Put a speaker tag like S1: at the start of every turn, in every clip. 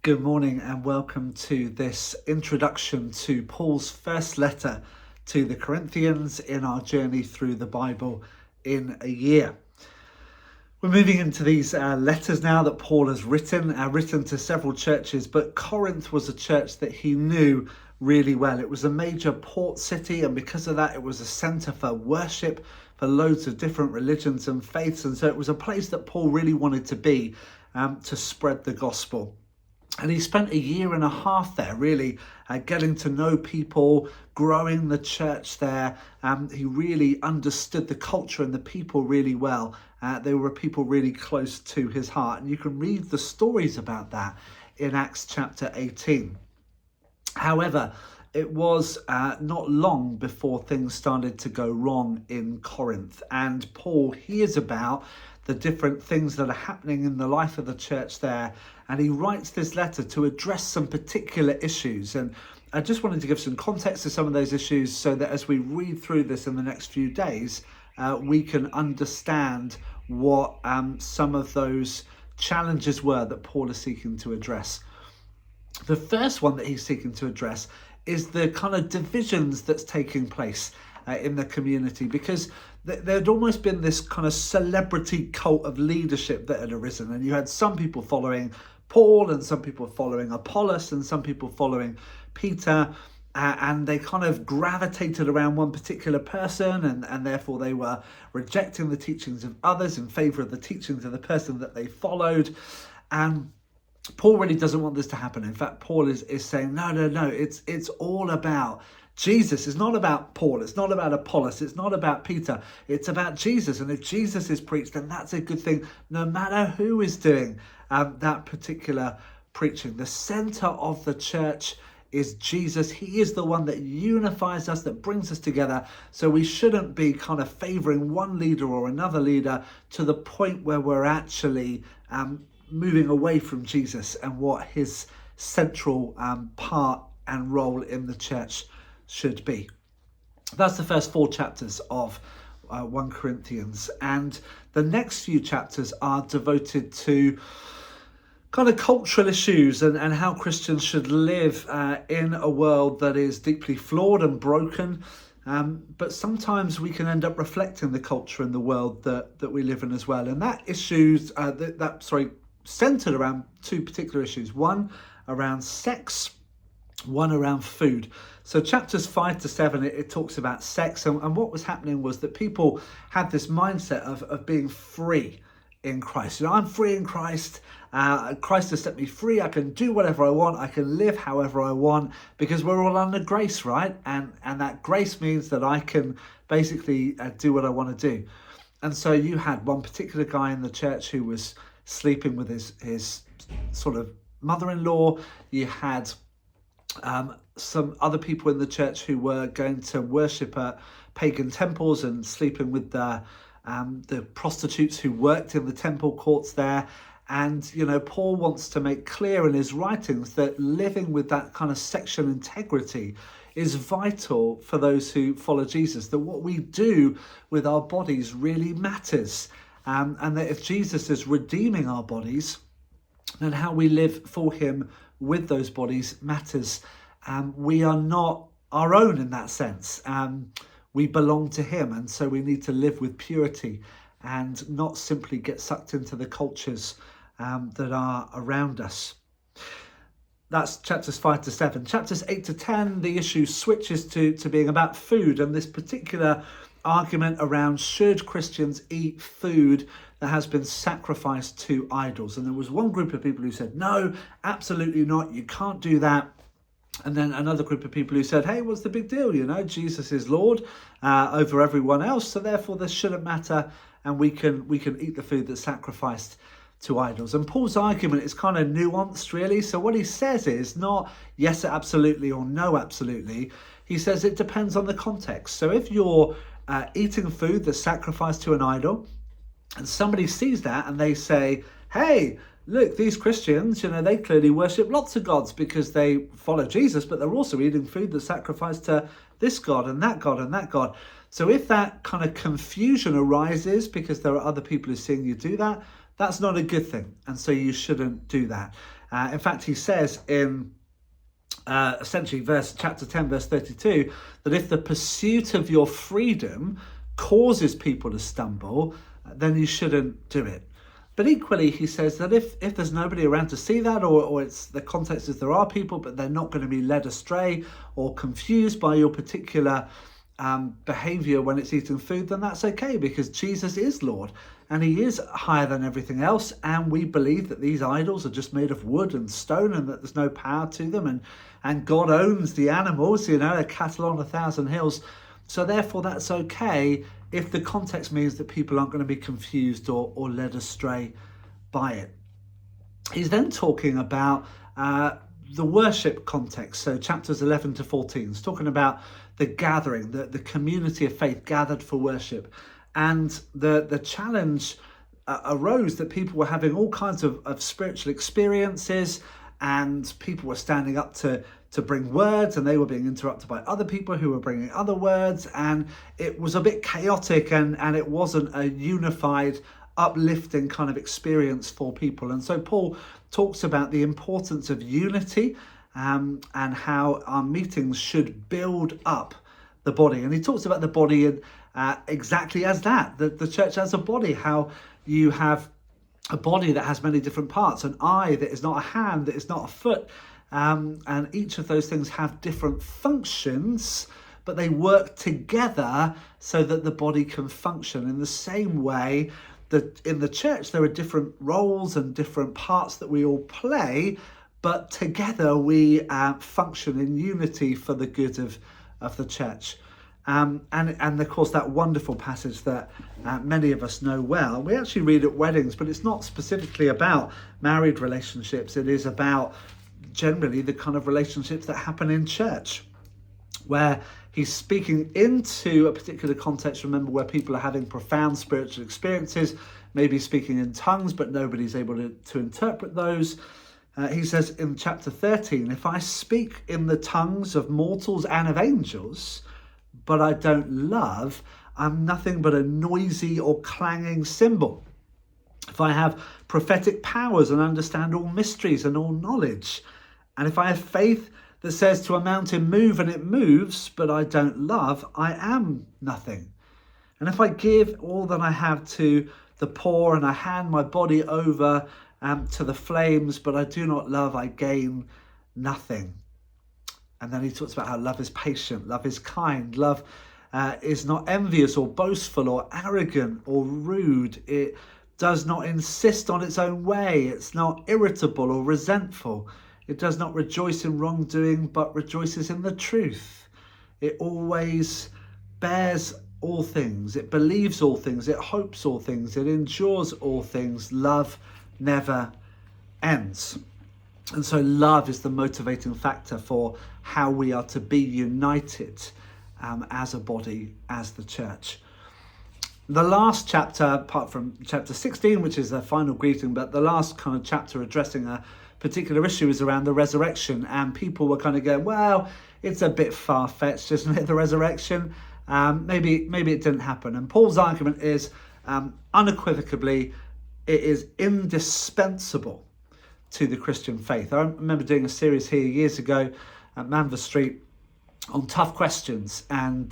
S1: Good morning and welcome to this introduction to Paul's first letter to the Corinthians in our journey through the Bible in a year. We're moving into these letters now that Paul has written to several churches, but Corinth was a church that he knew really well. It was a major port city, and because of that, it was a centre for worship for loads of different religions and faiths, and so it was a place that Paul really wanted to be to spread the gospel. And he spent a year and a half there, really getting to know people, growing the church there. He really understood the culture and the people really well. They were people really close to his heart. And you can read the stories about that in Acts chapter 18. However, it was not long before things started to go wrong in Corinth. And Paul hears about the different things that are happening in the life of the church there. And he writes this letter to address some particular issues. And I just wanted to give some context to some of those issues so that as we read through this in the next few days, we can understand what some of those challenges were that Paul is seeking to address. The first one that he's seeking to address is the kind of divisions that's taking place in the community, because there'd almost been this kind of celebrity cult of leadership that had arisen, and you had some people following Paul and some people following Apollos and some people following Peter, and they kind of gravitated around one particular person, and therefore they were rejecting the teachings of others in favour of the teachings of the person that they followed. And Paul really doesn't want this to happen. In fact, Paul is saying, no, it's all about Jesus. It's not about Paul. It's not about Apollos. It's not about Peter. It's about Jesus. And if Jesus is preached, then that's a good thing, no matter who is doing that particular preaching. The center of the church is Jesus. He is the one that unifies us, that brings us together. So we shouldn't be kind of favoring one leader or another leader to the point where we're actually moving away from Jesus and what his central part and role in the church should be. That's the first 4 chapters of 1 Corinthians, and the next few chapters are devoted to kind of cultural issues and how Christians should live in a world that is deeply flawed and broken, but sometimes we can end up reflecting the culture and the world that we live in as well. And that issues centered around 2 particular issues, one around sex, one around food. So chapters 5 to 7, it talks about sex, and what was happening was that people had this mindset of being free in Christ. I'm free in Christ. Christ has set me free. I can do whatever I want. I can live however I want, because we're all under grace, right? And that grace means that I can basically do what I want to do. And so you had one particular guy in the church who was sleeping with his sort of mother-in-law. You had some other people in the church who were going to worship at pagan temples and sleeping with the prostitutes who worked in the temple courts there. And, Paul wants to make clear in his writings that living with that kind of sexual integrity is vital for those who follow Jesus, that what we do with our bodies really matters. And that if Jesus is redeeming our bodies, then how we live for him with those bodies matters. We are not our own in that sense. We belong to him, and so we need to live with purity and not simply get sucked into the cultures that are around us. That's chapters 5 to 7. Chapters 8 to 10, the issue switches to being about food, and this particular argument around should Christians eat food that has been sacrificed to idols. And there was one group of people who said, no, absolutely not, you can't do that. And then another group of people who said, hey, what's the big deal? Jesus is Lord over everyone else, so therefore this shouldn't matter, and we can eat the food that's sacrificed to idols. And Paul's argument is kind of nuanced, really. So what he says is not yes, absolutely, or no, absolutely. He says it depends on the context. So if you're eating food that's sacrificed to an idol, and somebody sees that and they say, hey, look, these Christians, they clearly worship lots of gods because they follow Jesus, but they're also eating food that's sacrificed to this God and that God and that God. So if that kind of confusion arises because there are other people who are seeing you do that, that's not a good thing. And so you shouldn't do that. In fact, he says in essentially chapter 10, verse 32, that if the pursuit of your freedom causes people to stumble, then you shouldn't do it. But equally, he says that if there's nobody around to see that, or it's the context is there are people, but they're not going to be led astray or confused by your particular behavior when it's eating food, then that's okay, because Jesus is Lord and he is higher than everything else. And we believe that these idols are just made of wood and stone and that there's no power to them. And God owns the animals, a cattle on 1,000 hills. So therefore that's okay if the context means that people aren't going to be confused or led astray by it. He's then talking about the worship context. So chapters 11 to 14 is talking about the gathering, the community of faith gathered for worship. And the challenge arose that people were having all kinds of spiritual experiences, and people were standing up to bring words, and they were being interrupted by other people who were bringing other words, and it was a bit chaotic, and it wasn't a unified, uplifting kind of experience for people. And so Paul talks about the importance of unity and how our meetings should build up the body. And he talks about the body exactly as that, the church as a body, how you have a body that has many different parts, an eye that is not a hand, that is not a foot, and each of those things have different functions, but they work together so that the body can function. In the same way that in the church there are different roles and different parts that we all play, but together we function in unity for the good of the church. And of course that wonderful passage that many of us know well, we actually read at weddings, but it's not specifically about married relationships. It is about generally the kind of relationships that happen in church, where he's speaking into a particular context, remember, where people are having profound spiritual experiences, maybe speaking in tongues, but nobody's able to interpret those. He says in chapter 13, if I speak in the tongues of mortals and of angels, but I don't love, I'm nothing but a noisy or clanging cymbal. If I have prophetic powers and understand all mysteries and all knowledge, and if I have faith that says to a mountain, move, and it moves, but I don't love, I am nothing. And if I give all that I have to the poor, and I hand my body over to the flames, but I do not love, I gain nothing. And then he talks about how love is patient, love is kind, love is not envious or boastful or arrogant or rude. It does not insist on its own way. It's not irritable or resentful. It does not rejoice in wrongdoing, but rejoices in the truth. It always bears all things. It believes all things. It hopes all things. It endures all things. Love never ends. And so love is the motivating factor for how we are to be united as a body, as the church. The last chapter, apart from chapter 16, which is the final greeting, but the last kind of chapter addressing a particular issue is around the resurrection. And people were kind of going, well, it's a bit far-fetched, isn't it, the resurrection? Maybe it didn't happen. And Paul's argument is unequivocally, it is indispensable to the Christian faith. I remember doing a series here years ago at Manvers Street on tough questions, and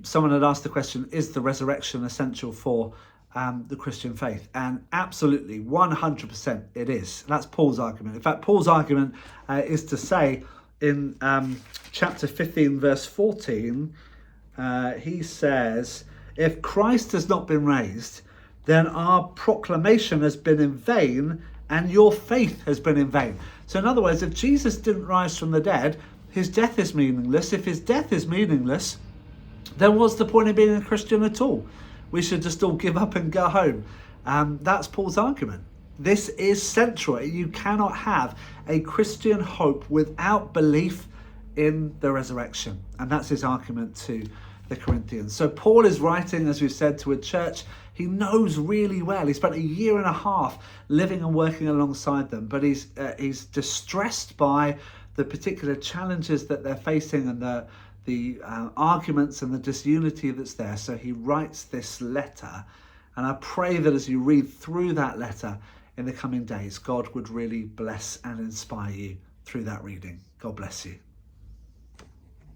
S1: someone had asked the question, is the resurrection essential for the Christian faith? And absolutely, 100% it is. That's Paul's argument. In fact, Paul's argument is to say in chapter 15, verse 14, he says, if Christ has not been raised, then our proclamation has been in vain, and your faith has been in vain. So in other words, if Jesus didn't rise from the dead, his death is meaningless. If his death is meaningless, then what's the point of being a Christian at all? We should just all give up and go home. That's Paul's argument. This is central. You cannot have a Christian hope without belief in the resurrection. And that's his argument to the Corinthians. So Paul is writing, as we've said, to a church he knows really well. He spent 1.5 years living and working alongside them, but he's distressed by the particular challenges that they're facing and the arguments and the disunity that's there. So he writes this letter, and I pray that as you read through that letter, in the coming days, God would really bless and inspire you through that reading. God bless you.